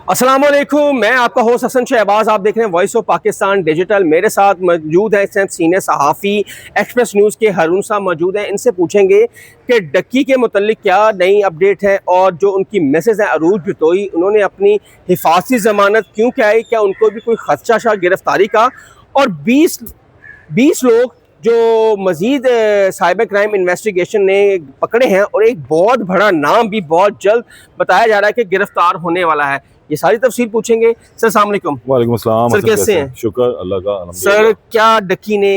अस्सलाम वालेकुम, मैं आपका होस्ट हसन शहबाज। आप देख रहे हैं वॉइस ऑफ पाकिस्तान डिजिटल। मेरे साथ मौजूद है सीनियर सहाफ़ी एक्सप्रेस न्यूज़ के हारून साहब मौजूद हैं। इनसे पूछेंगे कि डक्की के मुतल्लिक क्या नई अपडेट है और जो उनकी मैसेज है अरूज बितोई, उन्होंने अपनी हिफाजती ज़मानत क्यों कराई, क्या उनको भी कोई खदशा था गिरफ्तारी का, और 20 लोग जो मजीद साइबर क्राइम इन्वेस्टिगेशन ने पकड़े हैं और एक बहुत बड़ा नाम भी बहुत जल्द बताया जा रहा है कि गिरफ्तार होने वाला है। ये सारी तफसील पूछेंगे। सर अस्सलाम वालेकुम। वालेकुम अस्सलाम। सर कैसे हैं? शुक्र अल्लाह का। सर क्या डक्की ने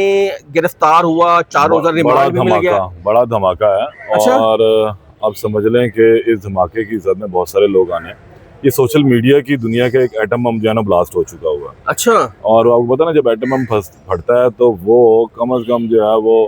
गिरफ्तार हुआ, 4 रोज़ा रिमांड भी मिल गया? बड़ा धमाका है। अच्छा? और आप समझ लें कि इस धमाके की जद में बहुत सारे लोग आने। ये सोशल मीडिया की दुनिया का एक एटम बम जो है ना ब्लास्ट हो चुका हुआ। अच्छा। और आपको पता ना, जब एटम बम फटता है तो वो कम अज कम जो है वो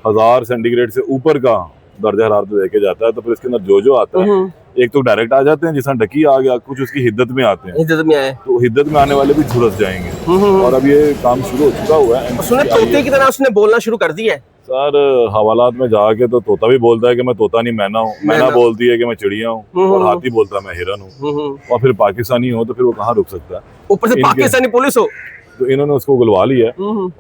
1000 सेंटीग्रेड से ऊपर का दर्जा हरारत लेके जाता है। तो फिर इसके अंदर जो आता है, एक तो डायरेक्ट आ जाते हैं जिस डकी आ गया, कुछ उसकी हिद्दत में आते हैं, हिद्दत में आए तो हिद्दत में आने वाले भी झुलस जाएंगे। और अब ये काम शुरू हो चुका हुआ है। सुने तोते की तरह उसने बोलना शुरू कर दिया है। सर हवालात में जाके तो तोता भी बोलता है कि मैं तोता नहीं मैना हूँ, मैना बोलती है कि मैं चिड़िया हूँ, और हाथी बोलता है मैं हिरन हूँ। और फिर पाकिस्तानी हो तो फिर वो कहाँ रुक सकता है, ऊपर से पाकिस्तानी पुलिस हो। तो इन्होंने उसको उगलवा लिया।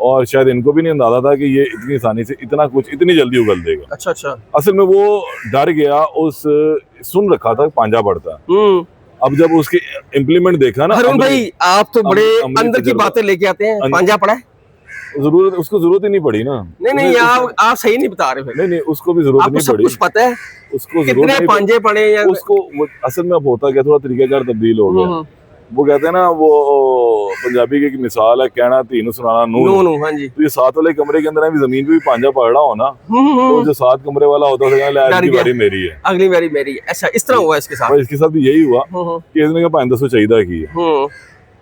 और शायद इनको भी नहीं अंदाजा था कि ये इतनी आसानी से इतना कुछ इतनी जल्दी उगल देगा। अच्छा अच्छा। असल में वो डर गया, उस सुन रखा था पांजा पड़ता। अब जब उसके इम्प्लीमेंट देखा ना, हारून भाई आप तो बड़े अंदर की बातें लेके आते हैं। पांजा पड़ा है? उसको जरूरत ही नहीं पड़ी ना। नहीं आप सही नहीं बता रहे। नहीं उसको भी जरूरत नहीं पड़ी। कुछ पता है उसको कितने पांजे पड़े या उसको असल में अब होता क्या, थोड़ा तरीकाकार तब्दील हो गया। वो कहते हैं ना, वो पंजाबी की एक मिसाल है, कहना तीनों सुनाना नूनू। हाँ जी। तो ये 7 वाले कमरे के अंदर भी जमीन पे भी पांजा पड़ रहा हो ना, तो जो 7 कमरे वाला होता है अगली बारी मेरी है, अगली बारी मेरी है। अच्छा, इस तरह हुआ इसके साथ? इसके साथ भी यही हुआ कि इसने कहा 500 चाहिए की है,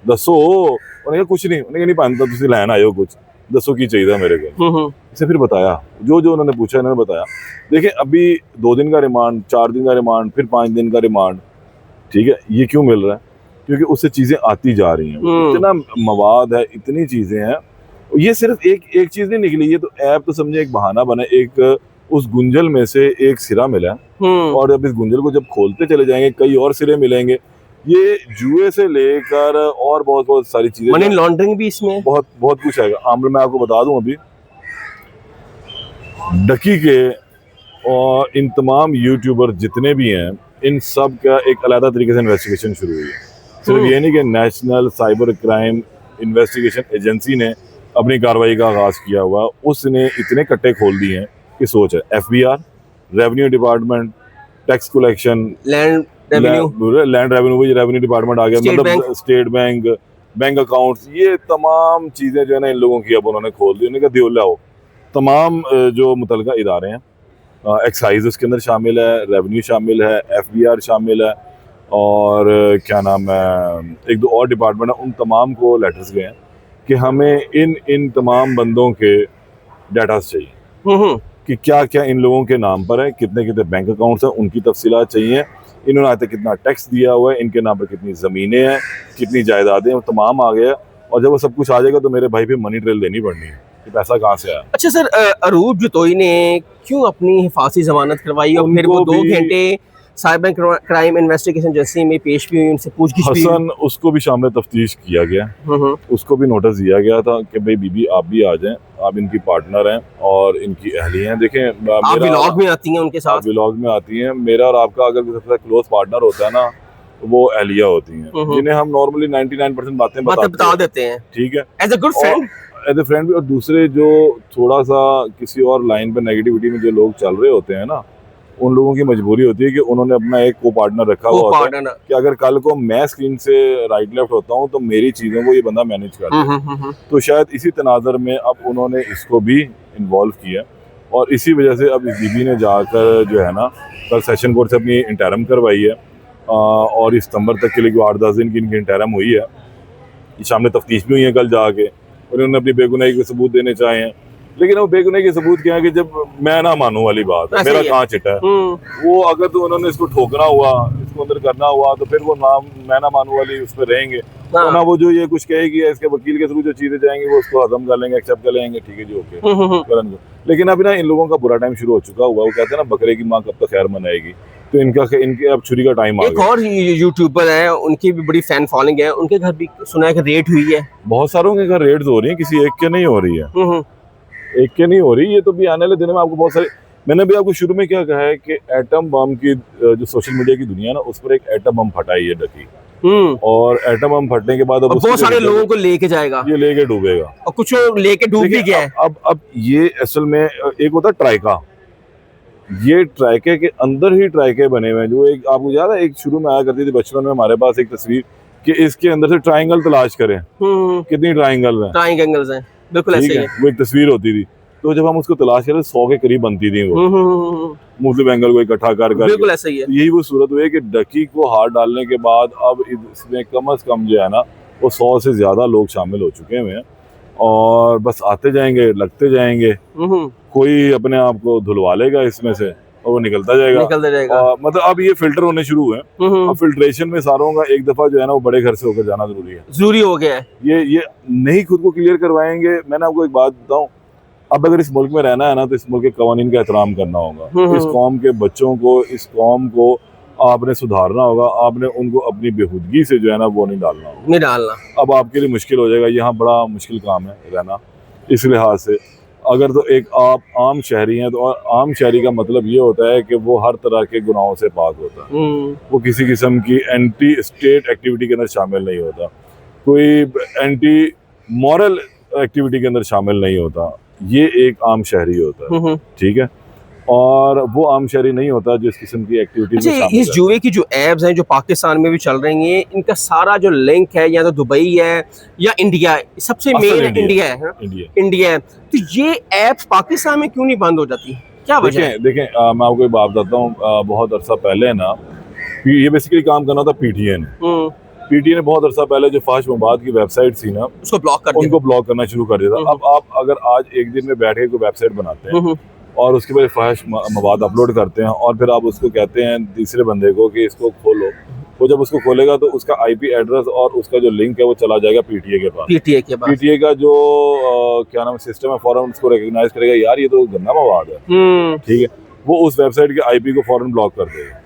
दसो। उन्होंने कहा कुछ नहीं, उन्होंने कहा नहीं 500 तुम लैन आयो, कुछ दसो की चाहिए मेरे को। इसे फिर बताया, जो उन्होंने पूछा इन्होंने बताया। देखिए अभी 2 दिन का रिमांड, 4 दिन का रिमांड, फिर 5 दिन का रिमांड, ठीक है। ये क्यों मिल रहा है? क्योंकि उससे चीजें आती जा रही हैं, इतना मवाद है, इतनी चीजें हैं। ये सिर्फ एक चीज नहीं निकली, ये तो ऐप तो समझे एक बहाना बना, एक उस गुंजल में से एक सिरा मिला। और अब इस गुंजल को जब खोलते चले जाएंगे कई और सिरे मिलेंगे। ये जुए से लेकर और बहुत सारी चीजें, मनी लॉन्ड्रिंग भी इसमें बहुत कुछ आएगा। आमले मैं आपको बता दूं, अभी डकी के और इन तमाम यूट्यूबर जितने भी हैं, इन सब का एक अलग तरीके से इन्वेस्टिगेशन शुरू हुई है। सिर्फ ये नहीं कि national cyber crime investigation agency ने अपनी कार्रवाई का आगाज किया हुआ, उसने इतने कट्टे खोल दिए हैं कि सोच है। FBI, revenue department, tax collection, land revenue department आ गया, मतलब स्टेट बैंक अकाउंट्स, ये तमाम चीजें जो है ना इन लोगों की अब उन्होंने खोल दी। उन्होंने कहा दियोला हो, तमाम जो मुतलका इदारे हैं, एक्साइज उसके अंदर शामिल है, रेवेन्यू शामिल है, FBR शामिल है, और क्या नाम है, 1-2 और डिपार्टमेंट है, उन तमाम को लेटर्स गए हैं कि हमें इन तमाम बंदों के डाटास चाहिए कि क्या क्या इन लोगों के नाम पर है, कितने बैंक अकाउंट्स हैं, उनकी तफसीलात चाहिए। इन्होंने आज तक कितना टैक्स दिया हुआ है, इनके नाम पर कितनी ज़मीनें हैं, कितनी जायदादें, वो तमाम आ गया। और जब वो सब कुछ आ जाएगा तो मेरे भाई भी मनी ट्रेल देनी पड़नी है कि पैसा कहाँ से आया। अच्छा सर, अरूज बितोई ने क्यों अपनी हिफाजती जमानत करवाई और फिर वो 2 घंटे साइबर क्राइम इन्वेस्टिगेशन एजेंसी में पेश भी हुई, उनसे पूछगिछ भी? हसन, उसको भी शामिल तफ्तीश किया गया, उसको भी नोटिस दिया गया था कि भाई बीबी आप भी आ जाएं, आप इनकी पार्टनर हैं और इनकी अहली हैं। देखें, आप व्लॉग में आती हैं उनके साथ? व्लॉग में आती हैं। मेरा और आपका अगर सबसे क्लोज पार्टनर होता है ना, वो अहलिया होती हैं, जिन्हें हम नॉर्मली 99% बातें बता देते हैं, ठीक है, as a good friend, as a friend भी। और दूसरे जो थोड़ा सा किसी और लाइन पर नेगेटिविटी में जो लोग चल रहे होते हैं ना, उन लोगों की मजबूरी होती है कि उन्होंने अपना एक को पार्टनर रखा हुआ होता है कि अगर कल को मैं स्क्रीन से राइट लेफ्ट होता हूँ तो मेरी चीज़ों को ये बंदा मैनेज कर दे। तो शायद इसी तनाजर में अब उन्होंने इसको भी इन्वॉल्व किया, और इसी वजह से अब इस बीबी ने जाकर जो है ना कल सेशन कोर्ट से अपनी इंटरम करवाई है, और इस सितंबर तक के लिए 8-10 दिन की इनकी इंटरम हुई है। सामने तफ्तीश भी हुई है कल जाके, और उन्होंने अपनी बेगुनाही के सबूत देने चाहे हैं। लेकिन वो बेगुनाही के सबूत क्या है कि जब मैं ना मानूं वाली बात है, मेरा कहाँ चिट्टा है वो, अगर तो उन्होंने इसको ठोकना हुआ, इसको अंदर करना हुआ, तो फिर वो नाम मैं ना मानूं वाली उस पर रहेंगे। तो ना वो जो ये कुछ कहेगी इसके वकील के थ्रू जो चीजें जाएंगी वो उसको हजम कर लेंगे, एक्सेप्ट कर लेंगे, ठीक है जी ओके। लेकिन अभी ना इन लोगों का बुरा टाइम शुरू हो चुका हुआ। वो कहते हैं ना बकरे की माँ कब तक खैर मनाएगी, तो इनके अब छुरी का टाइम आ एक गया। और यूट्यूबर है, उनकी भी बड़ी फैन फॉलोइंग है, उनके घर भी सुना है कि रेड हुई है। बहुत सारों के घर रेड्स हो रही हैं, किसी एक के नहीं हो रही है, हम्म। एक के नहीं हो रही। ये तो भी आने वाले दिनों में आपको बहुत सारे, मैंने भी आपको शुरू में क्या कहा है कि एटम बम की जो सोशल मीडिया की दुनिया है ना, उस पर एक एटम बम फटा है ये डकी, और एटम बम फटने के बाद अब बहुत सारे लोगों को लेके जाएगा, ये लेके डूबेगा, और कुछ लेके डूब भी गया है। अब ये असल में एक होता है ट्राइका, ये ट्राइके के अंदर ही ट्राइके बने हुए हैं, जो एक आपको याद है एक शुरू में आया करती थी बचपन में हमारे पास एक तस्वीर कि इसके अंदर से ट्राइंगल तलाश करें, कितनी ट्राइंगल है, ट्राइंगल्स हैं, बिल्कुल ऐसे ही है। वो एक तस्वीर होती थी, तो जब हम उसको तलाश करते 100 के करीब बनती थी वो, मुस्लिम एंगल को इकट्ठा कर बिल्कुल ऐसा ही है। यही वो सूरत हुई है कि डकी को हाथ डालने के बाद अब इसमें कम से कम जो है ना वो 100 से ज्यादा लोग शामिल हो चुके हैं, और बस आते जाएंगे, लगते जाएंगे, कोई अपने आप को धुलवा लेगा इसमें से और वो निकलता जाएगा। मतलब अब ये फिल्टर होने शुरू हुए हैं, अब फिल्ट्रेशन में सारों का एक दफा जो है ना वो बड़े घर से होकर जाना जरूरी हो गया है। ये नहीं खुद को क्लियर करवाएंगे। मैंने आपको एक बात बताऊं, अब अगर इस मुल्क में रहना है ना तो इस मुल्क के कवानीन का एहतराम करना होगा, इस कौम के बच्चों को, इस कौम को आपने सुधारना होगा, आपने उनको अपनी बेहूदगी से जो है ना वो नहीं डालना। अब आपके लिए मुश्किल हो जाएगा, यहाँ बड़ा मुश्किल काम है रहना इस लिहाज से। अगर तो एक आप आम शहरी हैं, तो आम शहरी का मतलब ये होता है कि वो हर तरह के गुनाहों से पाक होता है, वो किसी किस्म की एंटी स्टेट एक्टिविटी के अंदर शामिल नहीं होता, कोई एंटी मॉरल एक्टिविटी के अंदर शामिल नहीं होता, ये एक आम शहरी होता है, ठीक है। और वो आम शहरी नहीं होता जिस किस्म की एक्टिविटी में शामिल। इस जुए की जो एप्स हैं जो पाकिस्तान में भी चल रही हैं, इनका सारा जो लिंक है या तो दुबई है या इंडिया है, सबसे मेन इंडिया है। इंडिया है, तो ये एप्स पाकिस्तान में क्यों नहीं बंद हो जाती, क्या वजह है? देखें मैं आपको एक बात बताता हूँ, बहुत अरसा पहले ना ये बेसिकली काम करना था पीटीए ने बहुत अरसा पहले जो फाश मवाद की वेबसाइट थी ना उनको ब्लॉक करना शुरू कर दिया था। अब आप अगर आज एक दिन में बैठ के कोई वेबसाइट बनाते हैं और उसके बाद फाहिश मवाद अपलोड करते हैं और फिर आप उसको कहते हैं तीसरे बंदे को कि इसको खोलो, वो जब उसको खोलेगा तो उसका आईपी एड्रेस और उसका जो लिंक है वो चला जाएगा पीटीए के पास। पीटीए का जो क्या नाम सिस्टम है फौरन उसको रिकॉग्नाइज करेगा, यार ये तो गंदा मवाद है, ठीक है, वो उस वेबसाइट के आईपी को फौरन ब्लॉक कर देगा,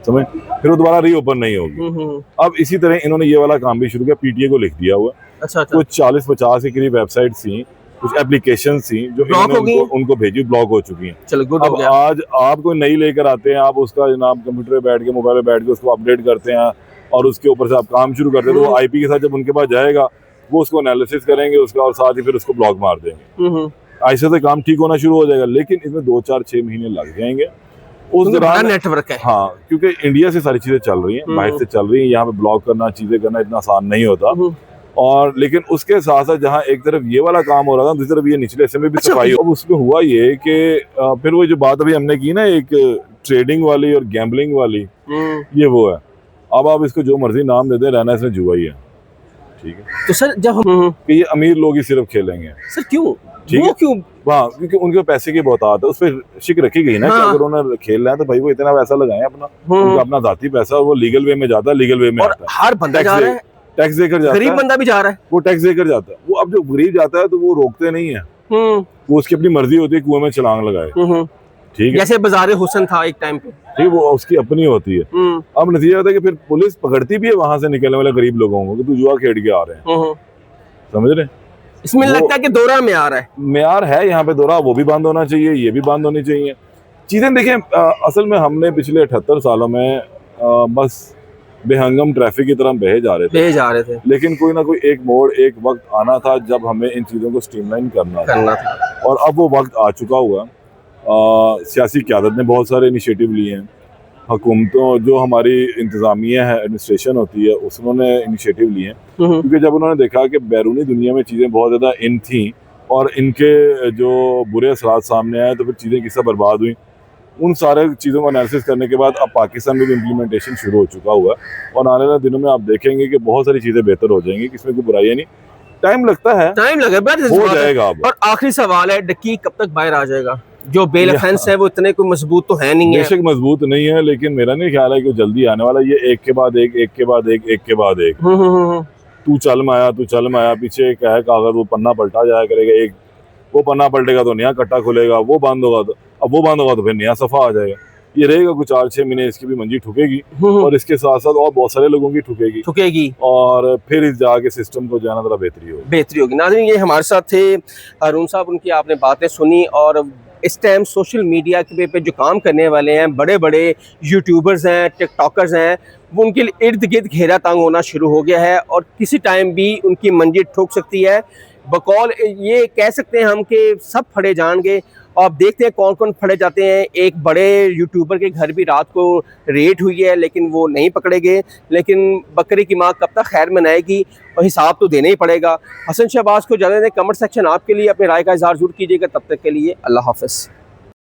समझ, फिर वो दोबारा रीओपन नहीं होगी। अब इसी तरह इन्होंने ये वाला काम भी शुरू किया, पीटीए को लिख दिया हुआ। कुछ 40-50 के करीब वेबसाइट थी, कुछ एप्लीकेशन थी जो उनको भेजी, ब्लॉक हो चुकी हैं। चलो गुड हो गया। आज आप कोई नई लेकर आते हैं, आप उसका जनाब कंप्यूटर पे बैठ के, मोबाइल पे बैठ के उसको अपडेट करते हैं और उसके ऊपर से आप काम शुरू करते हैं, तो वो आईपी के साथ जब उनके पास जाएगा वो उसको एनालिसिस करेंगे उसका और साथ ही फिर उसको ब्लॉक मार देंगे। ऐसे से काम ठीक होना शुरू हो जाएगा, लेकिन इसमें 2-4-6 महीने लग जाएंगे। उस दौरान नेटवर्क है, हाँ, क्योंकि इंडिया से सारी चीजें चल रही हैं, बाहर से चल रही हैं, यहाँ पे ब्लॉक करना, चीजें करना इतना आसान नहीं होता। और लेकिन उसके साथ साथ जहाँ एक तरफ ये वाला काम हो रहा था, दूसरी तरफ ये निचले हिस्से में भी सफाई। अब उसमें हुआ ये कि फिर वो जो बात अभी हमने की ना एक ट्रेडिंग वाली और गैम्बलिंग वाली, ये वो है। अब आप इसको जो मर्जी नाम दे दें, रहना इसमें जुआ ही है, ठीक है। तो सर जब हम कि ये अमीर लोग ही सिर्फ खेलेंगे, सर क्यों, ठीक है, क्यों? हाँ, क्योंकि उनके पैसे की बहुतात है, उस पर शिक रखी गई ना कि अगर उन्होंने खेल रहे हैं तो भाई वो इतना पैसा लगाएं अपना, उनका अपना जाती पैसा, वो लीगल वे में जाता है, लीगल वे में आता है, हर बंदा जा रहा है, टैक्स देकर जाता है, गरीब बंदा भी जा रहा है, वो टैक्स देकर जाता है। वो अब जो गरीब जाता है तो वो रोकते नहीं है, वो उसकी अपनी मर्जी होती है कुएं में छलांग लगाए, ठीक है, जैसे बाज़ारे हुसन था एक टाइम पे, ठीक, वो उसकी अपनी होती है। अब नतीजा होता है कि फिर पुलिस पकड़ती भी है वहां से निकलने वाले गरीब लोगों को कि तू जुआ खेल के आ रहे हैं, समझ रहे। इसमें लगता है कि दोहरा म्यार है, म्यार है यहाँ पे दोहरा, वो भी बंद होना चाहिए, ये भी बंद होनी चाहिए चीजें। देखें असल में हमने पिछले 78 सालों में बस बेहंगम ट्रैफिक की तरह बहे जा रहे थे, लेकिन कोई ना कोई एक मोड़, एक वक्त आना था जब हमें इन चीज़ों को स्ट्रीमलाइन करना था, और अब वो वक्त आ चुका हुआ। सियासी क़यादत ने बहुत सारे इनिशिएटिव लिए हैं, हुकूमतों जो हमारी इंतज़ामिया है, एडमिनिस्ट्रेशन होती है, उसने इनिशिएटिव लिए हैं, क्योंकि जब उन्होंने देखा कि बैरूनी दुनिया में चीज़ें बहुत ज़्यादा इन थी और इनके जो बुरे असरात सामने आए तो फिर चीज़ें किससे बर्बाद हुई, उन सारे चीज़ों का एनालिसिस करने के बाद अब पाकिस्तान में भी इम्प्लीमेंटेशन शुरू हो चुका हुआ है, और आने वाले दिनों में आप देखेंगे कि बहुत सारी चीज़ें बेहतर हो जाएंगी, किसमें कोई बुराई नहीं, टाइम लगता है, हो जाएगा। और आखिरी सवाल है, डकी कब तक बाहर आ जाएगा? जो बेल ऑफेंस है वो इतने कोई मजबूत तो है नहीं है, बेशक मजबूत नहीं है, लेकिन मेरा नहीं ख्याल है कि जल्दी आने वाला, ये एक के बाद एक, एक के बाद एक, एक के बाद एक, तू चल माया पीछे क्या है कागज, वो पन्ना पलटा जाया करेगा, एक वो पन्ना पलटेगा तो नया कट्टा खुलेगा, वो बंद होगा तो अब वो बंद होगा तो फिर नया सफा आ जाएगा। ये रहेगा कुछ 4-6 महीने, इसकी भी मंजी ठुकेगी और इसके साथ साथ और बहुत सारे लोगों की ठुकेगी और फिर इस जाके सिस्टम को जाना जरा बेहतरी होगी। नाज़रीन, ये हमारे साथ थे हारून साहब, उनकी आपने बातें सुनी। और इस टाइम सोशल मीडिया पे जो काम करने वाले हैं, बड़े बड़े यूट्यूबर्स हैं, टिकटॉकर्स हैं, वो उनके इर्द गिर्द घेरा तंग होना शुरू हो गया है और किसी टाइम भी उनकी मंजिल ठुक सकती है। बकौल ये कह सकते हैं हम कि सब फड़े जाएंगे। और अब देखते हैं कौन कौन फड़े जाते हैं। एक बड़े यूट्यूबर के घर भी रात को रेड हुई है, लेकिन वो नहीं पकड़े गए। लेकिन बकरी की माँ कब तक खैर मनाएगी और हिसाब तो देना ही पड़ेगा। हसन शहबाज को ज़्यादा दें। कमेंट सेक्शन आपके लिए, अपने राय का इजहार जरूर कीजिएगा। तब तक के लिए अल्लाह हाफ़िज़।